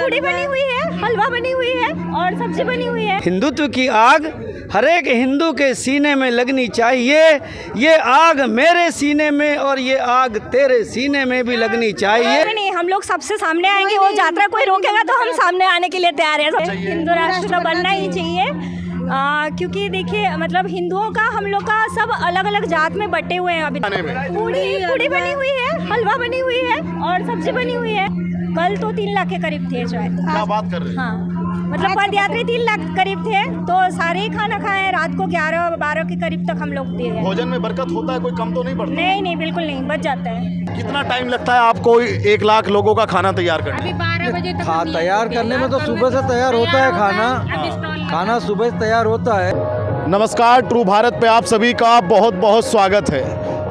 पूड़ी बनी हुई है, हलवा बनी हुई है और सब्जी बनी हुई है। हिंदुत्व की आग हर एक हिंदू के सीने में लगनी चाहिए। ये आग मेरे सीने में और ये आग तेरे सीने में भी लगनी चाहिए। नहीं, हम लोग सबसे सामने आएंगे। वो यात्रा कोई रोकेगा तो हम सामने आने के लिए तैयार हैं। हिंदू राष्ट्र तो बनना ही चाहिए, क्योंकि देखिए मतलब हिंदुओं का हम लोग का सब अलग अलग जात में बटे हुए हैं। अभी पूड़ी बनी हुई है, हलवा बनी हुई है और सब्जी बनी हुई है। कल तो 3 लाख के करीब थे शायद। क्या बात कर रहे हैं? हाँ, मतलब पदयात्री 3 लाख करीब थे, तो सारे ही खाना खाए। रात को 11-12 के करीब तक हम लोग दिए हैं। भोजन में बरकत होता है, कोई कम तो नहीं पड़ता? नहीं, बिल्कुल नहीं, बच जाता है। कितना टाइम लगता है आपको 1 लाख लोगों का खाना तैयार करने? अभी 12 बजे तक तैयार करने में तो सुबह से तैयार होता है खाना सुबह से तैयार होता है। नमस्कार, ट्रू भारत पे आप सभी का बहुत बहुत स्वागत है।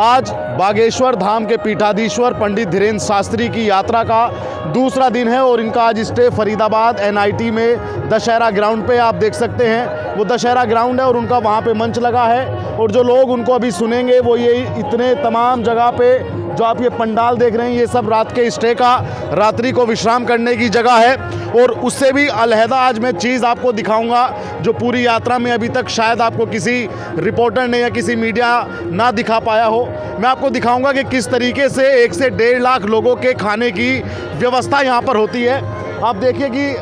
आज बागेश्वर धाम के पीठाधीश्वर पंडित धीरेन्द्र शास्त्री की यात्रा का दूसरा दिन है और इनका आज स्टे फरीदाबाद NIT में दशहरा ग्राउंड पे आप देख सकते हैं। वो दशहरा ग्राउंड है और उनका वहाँ पे मंच लगा है और जो लोग उनको अभी सुनेंगे वो ये इतने तमाम जगह पे जो आप ये पंडाल देख रहे हैं, ये सब रात के स्टे का, रात्रि को विश्राम करने की जगह है। और उससे भी अलहदा आज मैं चीज़ आपको दिखाऊंगा जो पूरी यात्रा में अभी तक शायद आपको किसी रिपोर्टर ने या किसी मीडिया ना दिखा पाया हो। मैं आपको दिखाऊंगा कि किस तरीके से 1 से 1.5 लाख लोगों के खाने की व्यवस्था यहाँ पर होती है। आप देखिए कि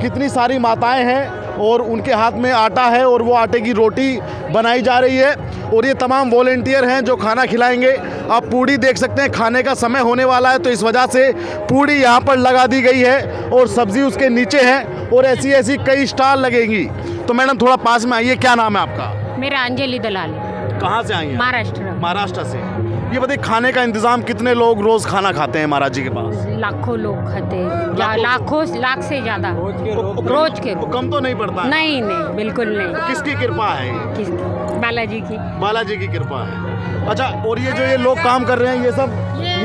कितनी सारी माताएं हैं और उनके हाथ में आटा है और वो आटे की रोटी बनाई जा रही है और ये तमाम वॉलेंटियर हैं जो खाना खिलाएंगे। आप पूड़ी देख सकते हैं, खाने का समय होने वाला है तो इस वजह से पूड़ी यहाँ पर लगा दी गई है और सब्जी उसके नीचे है और ऐसी ऐसी कई स्टॉल लगेंगी। तो मैडम थोड़ा पास में आइए, क्या नाम है आपका? मेरा अंजलि दलाल। कहाँ से आई हैं? महाराष्ट्र से। ये बताइए, खाने का इंतजाम कितने लोग रोज खाना खाते हैं महाराज जी के पास? लाखों लोग खाते हैं, लाख से ज्यादा रोज के। कम तो नहीं पड़ता? नहीं, बिल्कुल नहीं। किसकी कृपा है? बालाजी की कृपा है। अच्छा, और ये लोग काम कर रहे हैं, ये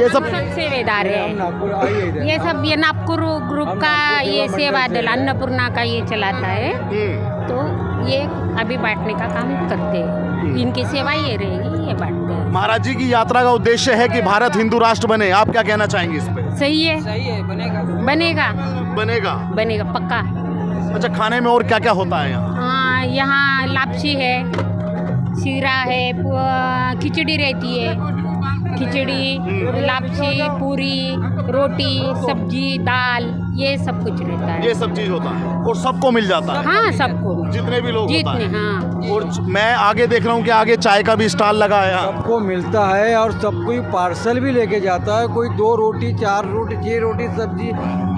सब सेवेदार है। ये सब ये नागपुर ग्रुप का ये सेवा दल अन्नपूर्णा का ये चलाता है, तो ये अभी बांटने का काम करते हैं। इनकी सेवा ये रहेगी, ये बांटते हैं। महाराज जी की यात्रा का उद्देश्य है कि भारत हिंदू राष्ट्र बने। आप क्या कहना चाहेंगे इस पे? सही है, बनेगा पक्का। अच्छा, खाने में और क्या क्या होता है यहाँ? हाँ, यहाँ लापसी है, सीरा है, खिचड़ी रहती है, लापसी, पूरी, रोटी, सब्जी, दाल, ये सब कुछ रहता है। ये सब चीज होता है और सबको मिल जाता है? हाँ, सबको, जितने भी लोग होता है। हाँ। और मैं आगे देख रहा हूँ कि आगे चाय का भी स्टॉल लगा है। सबको मिलता है और सब कोई पार्सल भी लेके जाता है। कोई 2 रोटी, 4 रोटी, 6 रोटी सब्जी,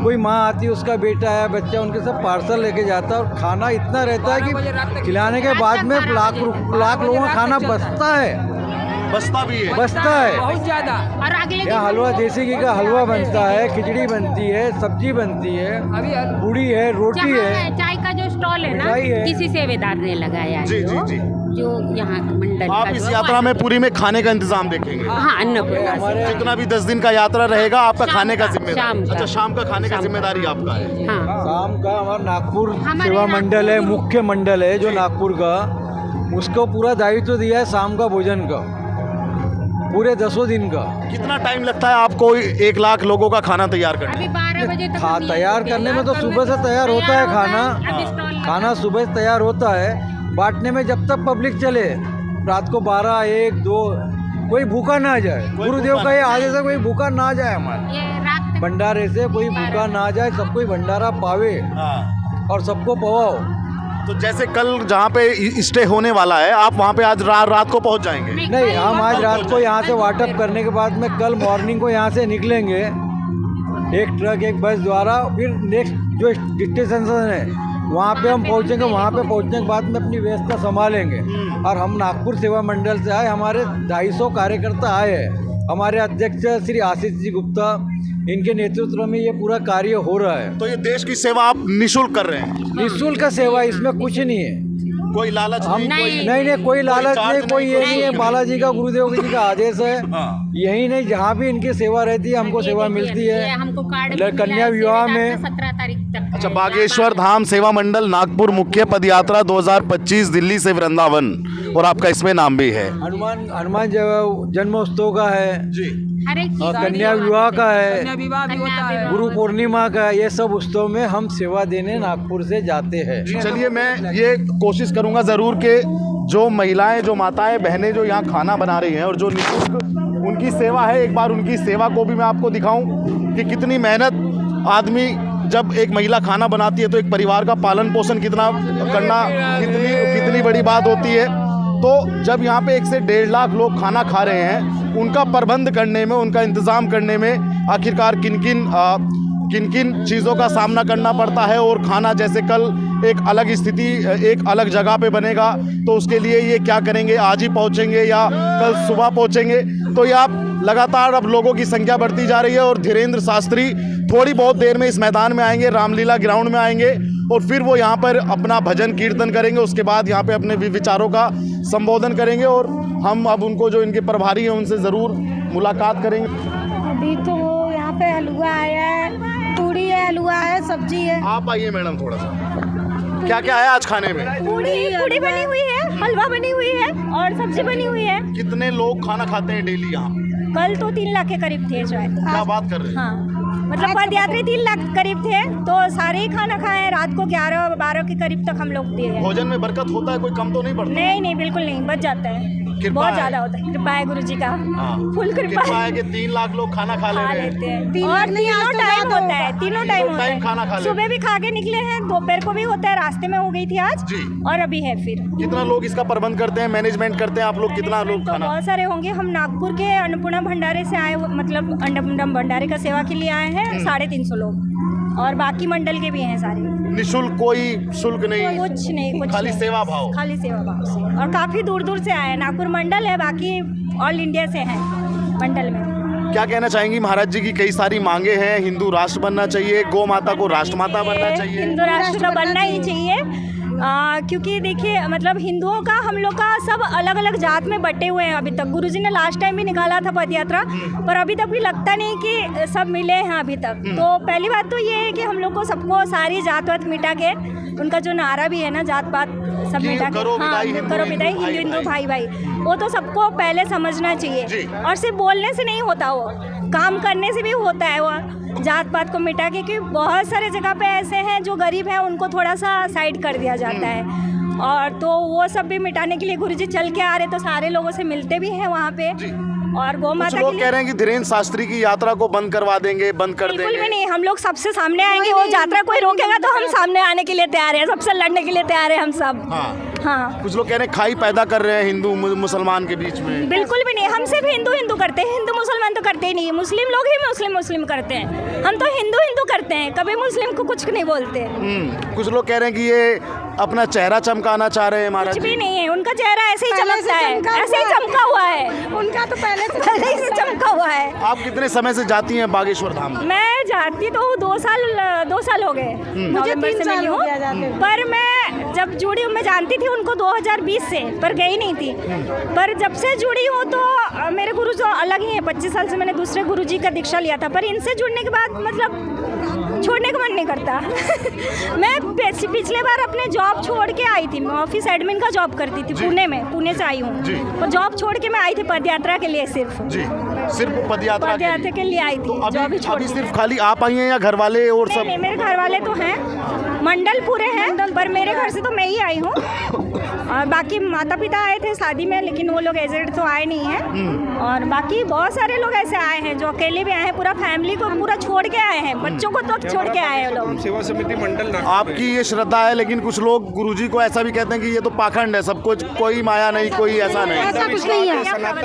कोई माँ आती है, उसका बेटा है, बच्चा, उनके सब पार्सल लेके जाता है। और खाना इतना रहता है कि खिलाने के बाद में लाख लोगों का खाना बचता है बहुत ज्यादा। और अगले यहाँ हलवा, देसी घी का हलवा बनता है, खिचड़ी बनती है, सब्जी बनती है, पूड़ी है, रोटी है। चाय का जो स्टॉल है ना, किसी सेवेदार ने लगाया है। जी। जो यहाँ मंडल आप इस यात्रा में पूरी में खाने का इंतजाम देखेंगे? हाँ, अन्नपूर्णा। जितना भी 10 दिन का यात्रा रहेगा आपका खाने का जिम्मेदारी? अच्छा, शाम का खाने का शाम जिम्मेदारी आपका है? हाँ। शाम का हमारा नागपुर सेवा मंडल है, मुख्य मंडल है जो नागपुर का, उसको पूरा दायित्व दिया है शाम का भोजन का, पूरे 10 दिन का। कितना टाइम लगता है आपको 1 लाख लोगों का खाना तैयार करने? अभी 12 बजे तक तैयार करने में तो सुबह से तैयार होता है खाना सुबह से तैयार होता है। बांटने में जब तक पब्लिक चले, रात को 12, 1, 2 कोई भूखा ना जाए। गुरुदेव का ये आदेश है, कोई भूखा ना जाए। हमारे भंडारे से कोई भूखा ना जाए, सब कोई भंडारा पावे और सबको पवाओ। तो जैसे कल जहाँ पे स्टे होने वाला है, आप वहाँ पे आज रात को पहुँच जाएंगे? नहीं, हम आज रात को यहाँ से वाटअप करने के बाद में कल मॉर्निंग को यहाँ से निकलेंगे, एक ट्रक, एक बस द्वारा। फिर नेक्स्ट जो स्टेशन है वहाँ पे हम पहुँचेंगे। वहाँ पे पहुँचने के बाद में अपनी व्यवस्था संभालेंगे। और हम नागपुर सेवा मंडल से आए, हमारे 250 कार्यकर्ता आए हैं। हमारे अध्यक्ष श्री आशीष जी गुप्ता, इनके नेतृत्व में ये पूरा कार्य हो रहा है। तो ये देश की सेवा आप निःशुल्क कर रहे हैं? निःशुल्क का सेवा, इसमें कुछ नहीं है। कोई लालच नहीं, कोई लालच नहीं, कोई ये नहीं है। बालाजी का, गुरुदेव जी का आदेश है। यही नहीं, जहाँ भी इनकी सेवा रहती है हमको सेवा मिलती है। हमको कार्ड कन्या विवाह में 17 तारीख तक। अच्छा, बागेश्वर धाम सेवा मंडल नागपुर मुख्य पदयात्रा 2025 दिल्ली से वृंदावन और आपका इसमें नाम भी है। हनुमान जन्मोत्सव का है जी। हर एक और चीज़ कन्या विवाह का है, कन्या विवाह गुरु पूर्णिमा का है। ये सब उत्सव में हम सेवा देने नागपुर से जाते हैं। चलिए मैं ये कोशिश करूंगा ज़रूर कि जो महिलाएं, जो माताएं, बहनें जो यहाँ खाना बना रही हैं और जो निःशुल्क उनकी सेवा है, एक बार उनकी सेवा को भी मैं आपको दिखाऊं कि कितनी मेहनत आदमी, जब एक महिला खाना बनाती है तो एक परिवार का पालन पोषण कितना करना कितनी बड़ी बात होती है। तो जब यहाँ पे 1 से 1.5 लाख लोग खाना खा रहे हैं, उनका प्रबंध करने में, उनका इंतज़ाम करने में आखिरकार किन किन चीज़ों का सामना करना पड़ता है, और खाना जैसे कल एक अलग स्थिति, एक अलग जगह पे बनेगा तो उसके लिए ये क्या करेंगे, आज ही पहुँचेंगे या कल सुबह पहुँचेंगे। तो ये आप लगातार अब लोगों की संख्या बढ़ती जा रही है और धीरेन्द्र शास्त्री थोड़ी बहुत देर में इस मैदान में आएंगे, रामलीला ग्राउंड में आएंगे और फिर वो यहाँ पर अपना भजन कीर्तन करेंगे। उसके बाद यहाँ पे अपने विचारों का संबोधन करेंगे और हम अब उनको, जो इनके प्रभारी हैं, उनसे ज़रूर मुलाकात करेंगे। अभी तो यहाँ पे हलवा आया है, पूड़ी है, हलवा है, सब्जी है। आप आइए मैडम, थोड़ा सा क्या क्या है आज खाने में? पूड़ी बनी हुई है, हलवा बनी हुई है और सब्जी बनी हुई है। कितने लोग खाना खाते हैं डेली यहाँ? कल तो 3 लाख के करीब थे शायद। क्या बात कर रहे हैं? हाँ, मतलब पदयात्री 3 लाख करीब थे, तो सारे ही खाना खाए। रात को 11-12 के करीब तक हम लोग दिए हैं। भोजन में बरकत होता है, कोई कम तो नहीं पड़ता? नहीं, बिल्कुल नहीं, बच जाता है, बहुत ज़्यादा होता है। कृपा है गुरु जी का, फुल कृपा है कि 3 लाख लोग खाना खा लेते हैं। और तीनों टाइम होता है, तीनों टाइम होता है। खाना खा लेते हैं। सुबह भी खा के निकले हैं, दोपहर को भी होता है, रास्ते में हो गई थी आज जी। और अभी है फिर। कितना लोग इसका प्रबंध करते हैं, मैनेजमेंट करते हैं आप लोग? कितना लोग तो खाना? बहुत सारे होंगे। हम नागपुर के अन्नपूर्णा भंडारे से आए, मतलब अन्नपूर्णा भंडारे का सेवा के लिए आए हैं 350 लोग, और बाकी मंडल के भी हैं सारे। निःशुल्क, कोई शुल्क नहीं? कुछ नहीं, कुछ खाली नहीं। सेवा भाव? खाली सेवा भाव से, और काफ़ी दूर दूर से आए हैं। नागपुर मंडल है, बाकी ऑल इंडिया से हैं मंडल में। क्या कहना चाहेंगी महाराज जी की कई सारी मांगे हैं? हिंदू राष्ट्र बनना चाहिए, गौ माता को राष्ट्रमाता बनना चाहिए। हिंदू राष्ट्र तो बनना ही चाहिए, क्योंकि देखिए, मतलब हिंदुओं का, हम लोग का सब अलग अलग जात में बटे हुए हैं अभी तक। गुरुजी ने लास्ट टाइम भी निकाला था पद यात्रा, पर अभी तक भी लगता नहीं कि सब मिले हैं अभी तक। तो पहली बात तो ये है कि हम लोग को सबको सारी जात वात मिटा के, उनका जो नारा भी है ना, जात पात सब मिटा के, करो हाँ, करो विदाई, हिंदू भाई भाई, वो तो सबको पहले समझना चाहिए। और सिर्फ बोलने से नहीं होता, वो काम करने से भी होता है। वो जात पात को मिटा के, क्योंकि बहुत सारे जगह पे ऐसे हैं जो गरीब हैं, उनको थोड़ा सा साइड कर दिया जाता है। और तो वो सब भी मिटाने के लिए गुरुजी चल के आ रहे, तो सारे लोगों से मिलते भी हैं वहाँ पे। और गौ माता, लोग कह रहे हैं कि धीरेन्द्र शास्त्री की यात्रा को बंद करवा देंगे, बंद कर देंगे। बिल्कुल भी नहीं, हम लोग सबसे सामने आएंगे। वो यात्रा कोई रोकेगा तो हम सामने आने के लिए तैयार हैं, सबसे लड़ने के लिए तैयार हैं हम सब। हाँ, कुछ लोग कह रहे हैं खाई पैदा कर रहे हैं हिंदू मुसलमान के बीच में। बिल्कुल भी नहीं, हम सिर्फ हिंदू करते हैं, हिंदू मुसलमान तो करते ही नहीं। मुस्लिम लोग ही मुस्लिम करते हैं, हम तो हिंदू करते हैं, कभी मुस्लिम को कुछ नहीं बोलते। कुछ लोग कह रहे हैं कि ये अपना चेहरा चमकाना चाह रहे हैं महाराज। कुछ भी नहीं है, उनका चेहरा ऐसे ही चमकता है, ऐसे ही चमका हुआ है उनका, तो पहले से चमका हुआ है। आप कितने समय से जाती हैं बागेश्वर धाम? मैं जाती तो 2 साल हो गए, नवंबर से मिली हूँ। पर मैं जब जुड़ी हूँ, मैं जानती थी उनको 2020 से, पर गई नहीं थी। पर जब से जुड़ी हूँ तो मेरे गुरु जो अलग ही है। 25 साल से मैंने दूसरे गुरु जी का दीक्षा लिया था, पर इनसे जुड़ने के बाद मतलब छोड़ने का मन नहीं करता। मैं पिछले बार अपने जॉब छोड़ के आई थी, मैं ऑफिस एडमिन का जॉब करती थी पुणे में, पुणे से आई हूँ। और जॉब छोड़ के मैं आई थी पदयात्रा के लिए, सिर्फ पदयात्रा के लिए आई थी। अभी सिर्फ खाली आप आई हैं या घर वाले और सब? नहीं, मेरे घर वाले तो हैं, मंडल पूरे हैं, पर मेरे घर से तो मैं ही आई हूँ। और बाकी माता पिता आए थे शादी में, लेकिन वो लोग एजेड तो आए नहीं हैं। और बाकी बहुत सारे लोग ऐसे आए हैं जो अकेले भी आए हैं, पूरा फैमिली को पूरा छोड़ के आए हैं, बच्चों को तो छोड़ के आए हैं लोग। सेवा समिति मंडल आपकी ये श्रद्धा है, लेकिन कुछ लोग गुरुजी को ऐसा भी कहते हैं कि ये तो पाखंड है, सब कुछ, कोई माया नहीं, कोई ऐसा नहीं। ऐसा कुछ नहीं है।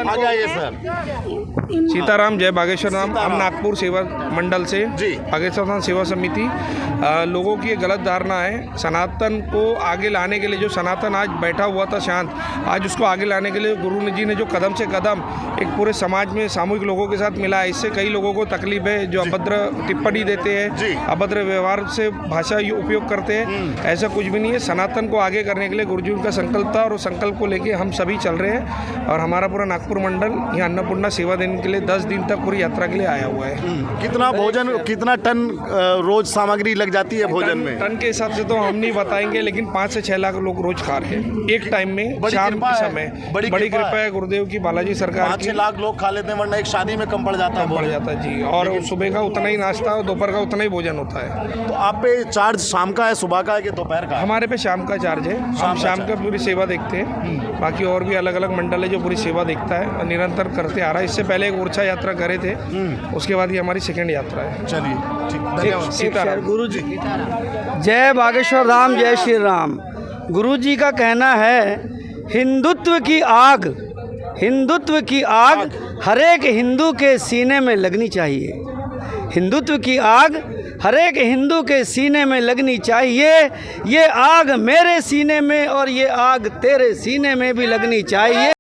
आगे आइए सर। सीताराम जय बागेश्वर धाम। हम नागपुर सेवा मंडल से जी। बागेश्वर धाम सेवा समिति। लोगों की ये गलत धारणा है, सनातन को आगे लाने के लिए, जो सनातन आज बैठा हुआ था शांत, आज उसको आगे लाने के लिए गुरु जी ने जो कदम से कदम एक पूरे समाज में सामूहिक लोगों के साथ मिला है, इससे कई लोगों को तकलीफ है, जो अभद्र टिप्पणी देते हैं, अभद्र व्यवहार से भाषा उपयोग करते हैं। ऐसा कुछ भी नहीं है। सनातन को आगे करने के लिए गुरु जी का संकल्प था, और उस संकल्प को लेके हम सभी चल रहे हैं। और हमारा पूरा नागपुर मंडल यहाँ अन्नपूर्णा सेवा देने के लिए 10 दिन तक पूरी यात्रा के लिए आया हुआ है। कितना भोजन, कितना टन रोज सामग्री लग जाती है भोजन में? टन के हिसाब से तो हम नहीं बताएंगे, लेकिन 5 से 6 लाख लोग रोज खा रहे हैं एक टाइम में, बड़ी शाम कृपा के है, समय। बड़ी बड़ी कृपा कृपा है गुरुदेव की, बालाजी सरकार 5-6 की। लाख लोग खा लेते हैं, वरना एक शादी में कम पड़ जाता है। पड़ जाता है जी, और सुबह का उतना ही नाश्ता और दोपहर का उतना ही भोजन होता है। तो आप पे चार्ज शाम का है, सुबह का है कि दोपहर का है? हमारे पे शाम का चार्ज है, हम शाम का पूरी सेवा देखते हैं। बाकी और भी अलग अलग मंडल है जो पूरी सेवा देखता है और निरंतर करते आ रहा है। इससे पहले एक ओरछा यात्रा करे थे, उसके बाद ये हमारी सेकंड यात्रा है। चलिए ठीक, धन्यवाद। सीताराम। गुरु जी जय बागेश्वर धाम, जय श्री राम। गुरु जी का कहना है हिंदुत्व की आग, हिंदुत्व की आग हर एक हिंदू के सीने में लगनी चाहिए। हिंदुत्व की आग हर एक हिंदू के सीने में लगनी चाहिए। ये आग मेरे सीने में और ये आग तेरे सीने में भी लगनी चाहिए।